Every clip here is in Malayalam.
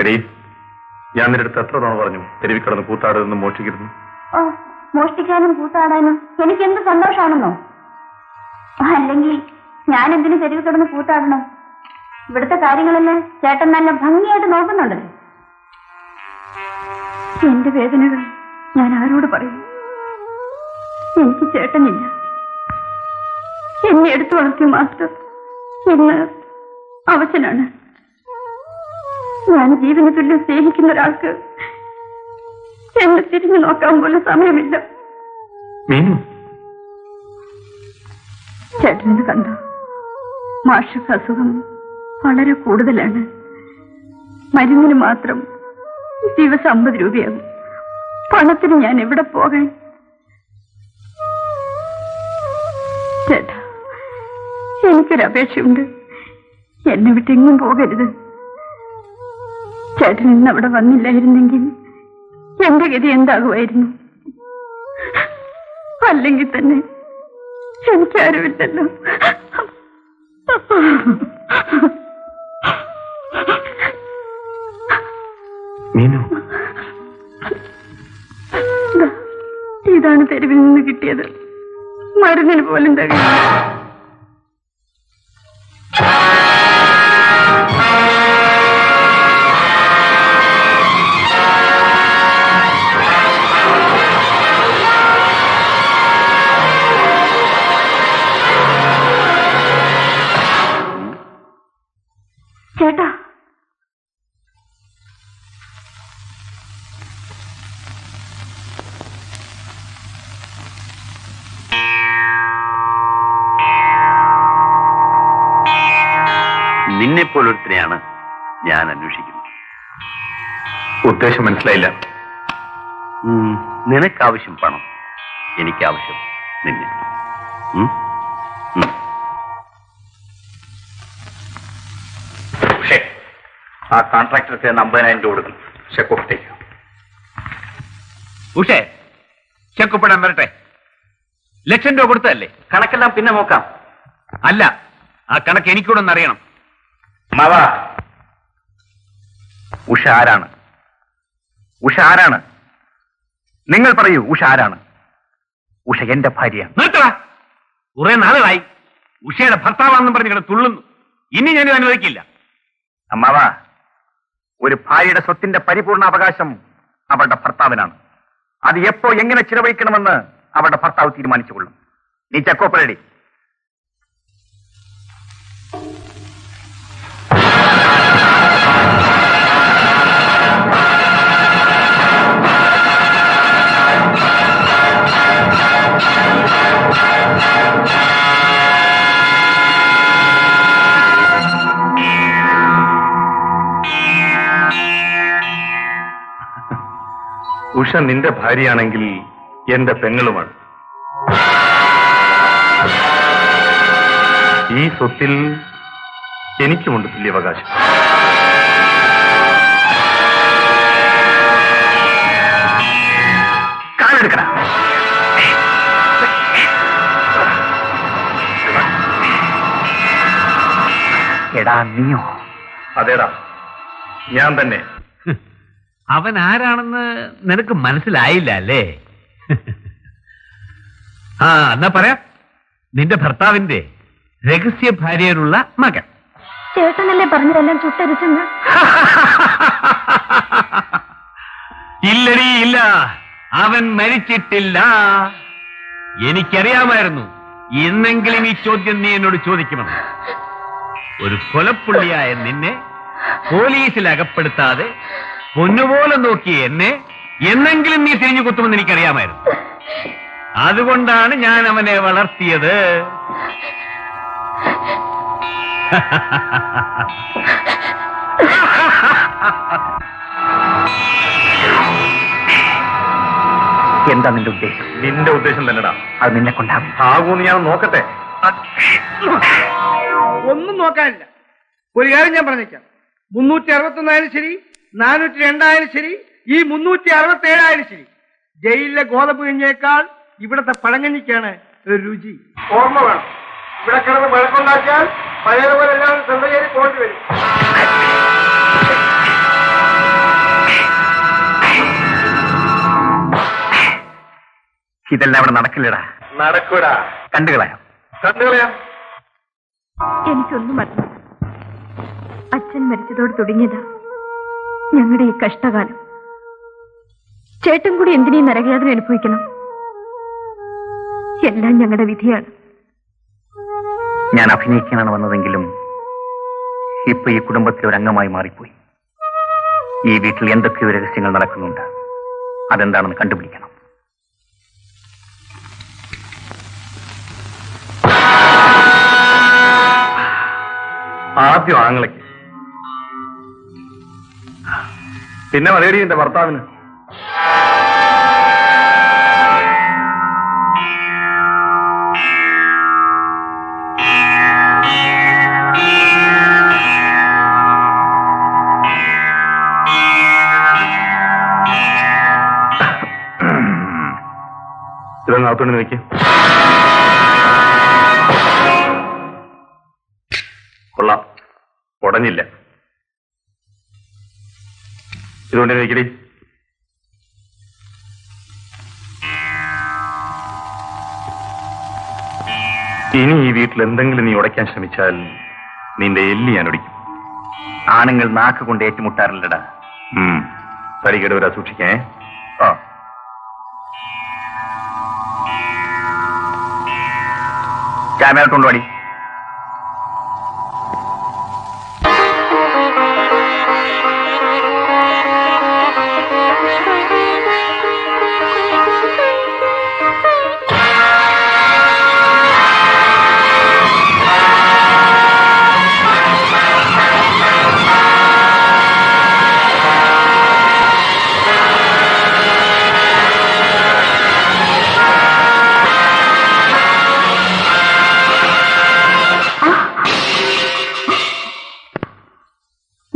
എടീ, ഞാൻ നിന്റെ അടുത്ത് എത്ര തവണ പറഞ്ഞു തെരുവിൽ കിടന്ന് കൂത്താടരുന്ന് മോഷ്ടിക്കരുന്നു? മോഷ്ടിക്കാനും കൂത്താടാനും എനിക്ക് എന്ത് സന്തോഷമാണെന്നോ? അല്ലെങ്കിൽ ഞാൻ എന്തിനു തെരുവിൽ കിടന്ന് കൂത്താടണം? ഇവിടുത്തെ കാര്യങ്ങളെല്ലാം ചേട്ടൻ നല്ല ഭംഗിയായിട്ട് നോക്കുന്നുണ്ടല്ലോ. എന്റെ വേദനകൾ ഞാൻ ആരോട് പറയും? എനിക്ക് ചേട്ടനില്ല. എന്നെ എടുത്തു വളർത്തിയ മാസ്റ്റർ ഇന്ന് അവശനാണ്. ഞാൻ ജീവന് തുല്യം സ്നേഹിക്കുന്ന ഒരാൾക്ക് എന്നെ തിരിഞ്ഞു നോക്കാൻ പോലും സമയമില്ല. ചേട്ടനെ കണ്ട മാഷക്ക് അസുഖം വളരെ കൂടുതലാണ്. മരുന്നിന് മാത്രം ദിവസം 50 രൂപയാകും. പണത്തിന് ഞാൻ എവിടെ പോകാൻ? ചേട്ടാ, എനിക്കൊരപേക്ഷയുണ്ട്. എന്നെ വിട്ടെങ്ങും പോകരുത്. ചേട്ടൻ ഇന്ന് അവിടെ വന്നില്ലായിരുന്നെങ്കിൽ എന്റെ ഗതി എന്താകുമായിരുന്നു? അല്ലെങ്കിൽ തന്നെ എനിക്കാരുമില്ലല്ലോ. ഇതാണ് തെരുവിൽ നിന്ന് കിട്ടിയത്. മരുന്നിന് പോലും തകരും. ചേട്ടാ, നിന്നെപ്പോലൊരുത്തനെയാണ് ഞാൻ അന്വേഷിക്കുന്നത്. ഉദ്ദേശം മനസ്സിലായില്ല. നിനക്കാവശ്യം പണം, എനിക്കാവശ്യം നിന്നെ. ആ കോൺട്രാക്ടർക്ക് 50,000 രൂപ കൊടുക്കും. ചെക്കൊപ്പിട്ടേക്ക്. ഉഷേ, ചെക്കൊപ്പിടാൻ വരട്ടെ. 1,00,000 രൂപ കൊടുത്തതല്ലേ? കണക്കെല്ലാം പിന്നെ നോക്കാം. അല്ല, ആ കണക്ക് എനിക്കൂടെ ഒന്ന് അറിയണം. മാവാ, ഉഷ ആരാണ്? ഉഷ ആരാണ്? നിങ്ങൾ പറയൂ, ഉഷ ആരാണ്? ഉഷ എന്റെ ഭാര്യയാണ്. നിർത്തട. കുറെ നാളുകളായി ഉഷയുടെ ഭർത്താവാണെന്നും പറഞ്ഞ് തുള്ളുന്നു. ഇനി ഞാനിത് അനുവദിക്കില്ല. അമ്മാവാ, ഒരു ഭാര്യയുടെ സ്വത്തിന്റെ പരിപൂർണ അവകാശം അവളുടെ ഭർത്താവിനാണ്. അത് എപ്പോ എങ്ങനെ ചിലവഴിക്കണമെന്ന് അവളുടെ ഭർത്താവ് തീരുമാനിച്ചുകൊള്ളും. നീ ചെക്കോപ്പറേടി. ഉഷ നിന്റെ ഭാര്യയാണെങ്കിൽ എന്റെ പെങ്ങളുമാണ്. ഈ സ്വത്തിൽ എനിക്കുമുണ്ട് തുല്യാവകാശം. കാലെടുക്കണ. എടാ നീയോ? അതേടാ, ഞാൻ തന്നെ. അവൻ ആരാണെന്ന് നിനക്ക് മനസ്സിലായില്ല അല്ലേ? ആ, എന്നാ പറയാ, നിന്റെ ഭർത്താവിന്റെ രഹസ്യ ഭാര്യയിലുള്ള മകൻ. ചേട്ടനല്ലേ പറഞ്ഞതെല്ലാം ചുട്ടരിച്ചെന്ന്? ഇല്ലടി, ഇല്ല, അവൻ മരിച്ചിട്ടില്ല. എനിക്കറിയാമായിരുന്നു എന്നെങ്കിലും ഈ ചോദ്യം നീ എന്നോട് ചോദിക്കുമെന്ന്. ഒരു കൊലപ്പുള്ളിയായ നിന്നെ പോലീസിൽ അകപ്പെടുത്താതെ പൊന്നുപോലെ നോക്കി എന്നെ എന്നെങ്കിലും നീ തിരിഞ്ഞു കുത്തുമെന്ന് എനിക്കറിയാമായിരുന്നു. അതുകൊണ്ടാണ് ഞാൻ അവനെ വളർത്തിയത്. എന്താ നിന്റെ ഉദ്ദേശം? നിന്റെ ഉദ്ദേശം തന്നെടാ. അത് നിന്നെ കൊണ്ടാകും. ആകൂന്ന് ഞാൻ നോക്കട്ടെ. ഒന്നും നോക്കാനില്ല. ഒരു കാര്യം ഞാൻ പറഞ്ഞേക്കാം. 361 ശരി, 402 ശരി, ഈ 367 ശരി. ജയിലിലെ ഗോതമ്പ് കഞ്ഞിയേക്കാൾ ഇവിടത്തെ പഴങ്കഞ്ഞിക്കാണ് ഒരു രുചി. ഓർമ്മ വേണം, ഇവിടെ കിടന്ന് വഴക്കുണ്ടാക്കിയാൽ പഴയതുപോലെ എല്ലാവരും സ്വന്തം കയറി പോകേണ്ടി വരും. ഇതെല്ലാം അവിടെ നടക്കില്ലടാ. നടക്കൂടാ. കണ്ടുകളയാം. എനിക്കൊന്നും അറിയില്ല. അച്ഛൻ മരിച്ചതോട് തുടങ്ങിയതാ ഞങ്ങളുടെ ഈ കഷ്ടകാലം. ചേട്ടൻ കൂടി എന്തിനീ നരകയാതന അനുഭവിക്കണം? എല്ലാം ഞങ്ങളുടെ വിധിയാണ്. ഞാൻ അഭിനയിക്കാനാണ് വന്നതെങ്കിലും ഇപ്പൊ ഈ കുടുംബത്തിലെ ഒരു അംഗമായി മാറിപ്പോയി. ഈ വീട്ടിൽ എന്തൊക്കെയോ രഹസ്യങ്ങൾ നടക്കുന്നുണ്ട്. അതെന്താണെന്ന് കണ്ടുപിടിക്കണം. ആദ്യം ആങ്ങളയ്ക്ക്, പിന്നെ മലയടി എന്റെ ഭർത്താവിന്. ഇതൊന്ന് അകത്തോണ്ട് നിൽക്ക്. കൊള്ളാം, ഉടഞ്ഞില്ല. ഇതുകൊണ്ട് നിൽക്കടി. ഇനി ഈ വീട്ടിൽ എന്തെങ്കിലും നീ ഉടയ്ക്കാൻ ശ്രമിച്ചാൽ നിന്റെ എല്ലി ഞാൻ ഒടിക്കും. ആണുങ്ങൾ നാക്ക് കൊണ്ട് ഏറ്റുമുട്ടാറില്ലടാ. പരികേട് വരാ, സൂക്ഷിക്കേ. ക്യാമറ കൊണ്ടുപോടി.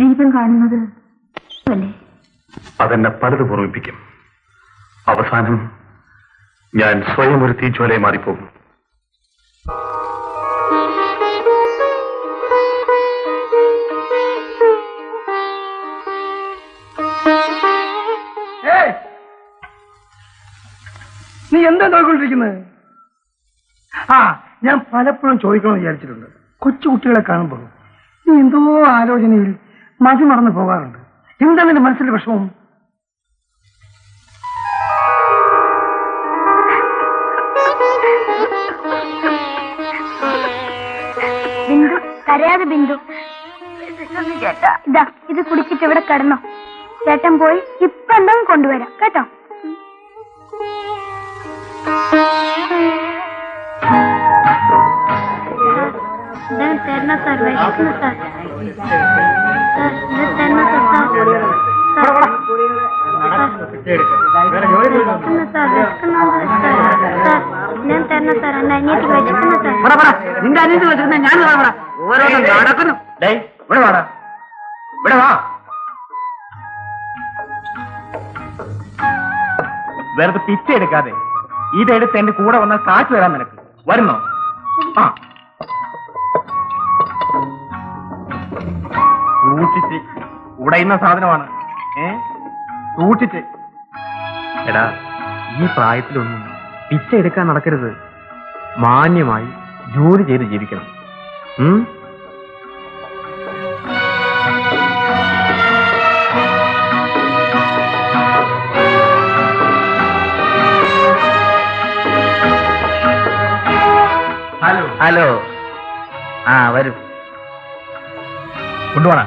ദീപം കാണുന്നത് അല്ലേ? അതെന്നെ പലത് ഓർമ്മിപ്പിക്കും. അവസാനം ഞാൻ സ്വയം ഒരു തീജ്വാലയെ മാറിപ്പോകും. നീ എന്താ നോക്കിക്കൊണ്ടിരിക്കുന്നത്? ഞാൻ പലപ്പോഴും ചോദിക്കണമെന്ന് വിചാരിച്ചിട്ടുണ്ട്. കൊച്ചു കുട്ടികളെ കാണുമ്പോൾ നീ എന്തോ ആലോചനയിൽ മതി മറന്നു പോകാറുണ്ട്. എന്താ നിന്റെ മനസ്സിന്റെ വിഷമം? ബിന്ദു, കരയാതെ ബിന്ദു. ചേട്ടാ, ഇതാ ഇത് കുടിച്ചിട്ട് ഇവിടെ കിടന്നോ. ചേട്ടൻ പോയി ഇപ്പൊ എന്തെങ്കിലും കൊണ്ടുവരാം കേട്ടോ. തരണ സാർ, വിശക്കുന്നു സാർ. തരണ സാർ, ഞാൻ തരണ സാർ. എന്റെ അനിയത്തി വിശക്കുന്നു സാർ. നിന്റെ അനിയത്തി വെച്ചിരുന്ന ഞാൻ ഓരോന്നും നടക്കുന്നു. ഇവിടെ വാടാ, ഇവിടെ വാ. വെറുതെ പിച്ച എടുക്കാതെ ഇതെടുത്ത് എന്റെ കൂടെ വന്നാൽ കാശ് തരാൻ നിനക്ക്. വരുന്നോ? സൂക്ഷിച്ച്. ഉടയുന്ന സാധനമാണ്. സൂക്ഷിച്ച്. എടാ, ഈ പ്രായത്തിലൊന്നും പിച്ച എടുക്കാൻ നടക്കരുത്. മാന്യമായി ജോലി ചെയ്ത് ജീവിക്കണം. Hello hello. വരൂ. കൊണ്ടുപോണ.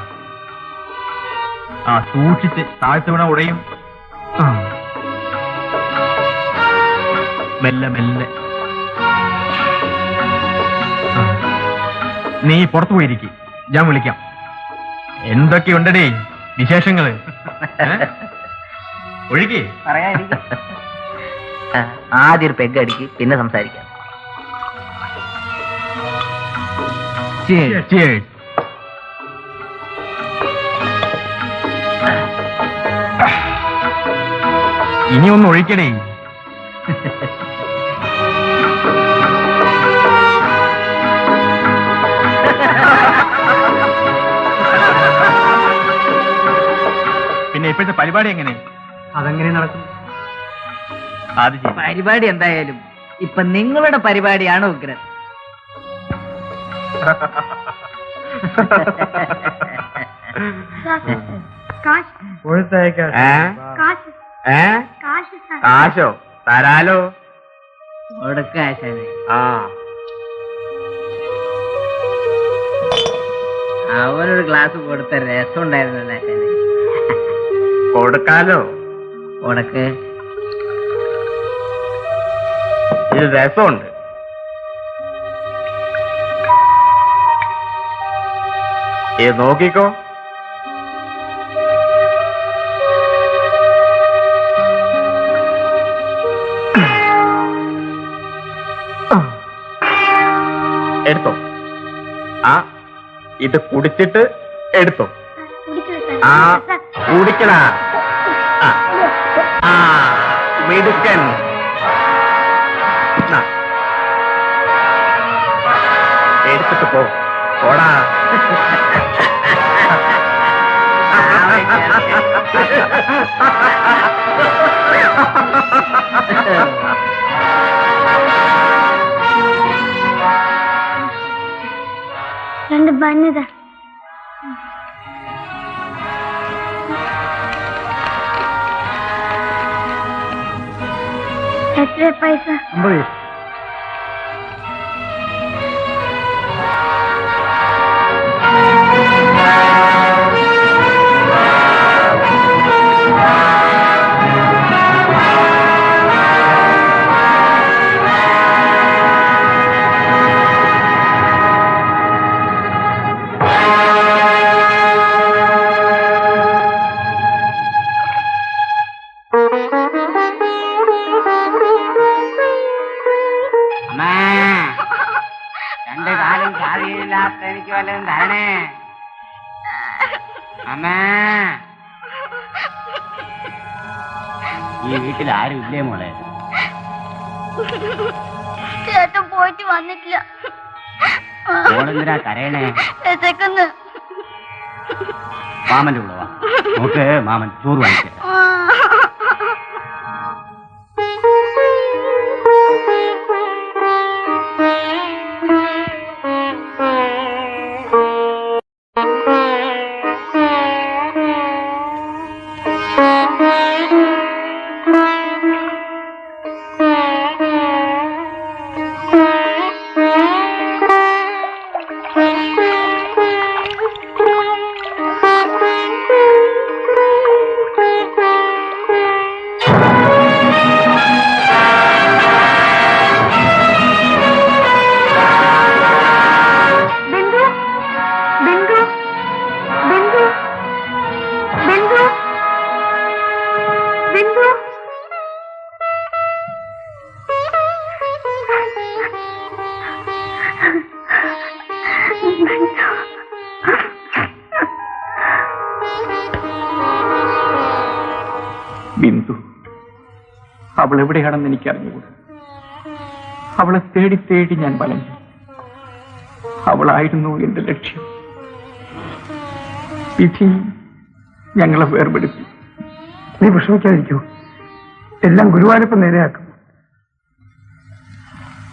സൂക്ഷിച്ച്. താഴ്ത്തു വീണ ഉടയും. മെല്ലെ മെല്ലെ. നീ പുറത്തു പോയിരിക്കും, ഞാൻ വിളിക്കാം. എന്തൊക്കെയുണ്ടടേ വിശേഷങ്ങള്? ഒഴുകി പറയാതിരിക്കും. ആദ്യം ഒരു പെഗ് അടിക്ക്, പിന്നെ സംസാരിക്കാം. Cheers. ഇനി ഒന്ന് ഒഴിക്കണേ. പരിപാടി എങ്ങനെ? അതെങ്ങനെ നടക്കും? അത് ശരി. പരിപാടി എന്തായാലും ഇപ്പൊ നിങ്ങളുടെ പരിപാടിയാണ് ഉഗ്രൻ. കാശോ തരാലോ. കൊടുക്ക ആശാനെ. ആ അവനൊരു ഗ്ലാസ് കൊടുത്ത രസം ഉണ്ടായിരുന്നു ആശാനെ. കൊടുക്കാലോ. കൊടുക്ക്. ഇത് രസമുണ്ട്. ഇത് നോക്കിക്കോ. എടുത്തോ. ആ ഇത് കുടിച്ചിട്ട് എടുത്തോ. ആ കുടിക്കടാ. ആ മിടുക്കൻ. എടുത്തിട്ട് പോടാ. രണ്ട് ബന്നിത. എത്ര പൈസ? 50. രണ്ട് കാലം സാധിയില്ലാത്ത എനിക്ക് വല്ലതും തരണേ അമ്മേ. ഈ വീട്ടിൽ ആരും ഇല്ലേ മോളെ? ചേട്ടൻ പോയിട്ട് വന്നിട്ടില്ല. മോളെന്തിനാ കരയണേ? വിശക്കുന്നു. മാമന്റെ കൂടെ വാ. നോക്ക് മാമൻ ചോറ് വാങ്ങിച്ച. ബിന്ദു അവൾ എവിടെയാണെന്ന് എനിക്കറിഞ്ഞുകൂടാ. അവളെ തേടി തേടി ഞാൻ വലഞ്ഞു. അവളായിരുന്നു എന്റെ ലക്ഷ്യം. വിധി ഞങ്ങളെ വേർപെടുത്തി. നീ വിഷമിക്കാതിരിക്കൂ. എല്ലാം ഗുരുവായൂരപ്പൻ നേരെയാക്കും.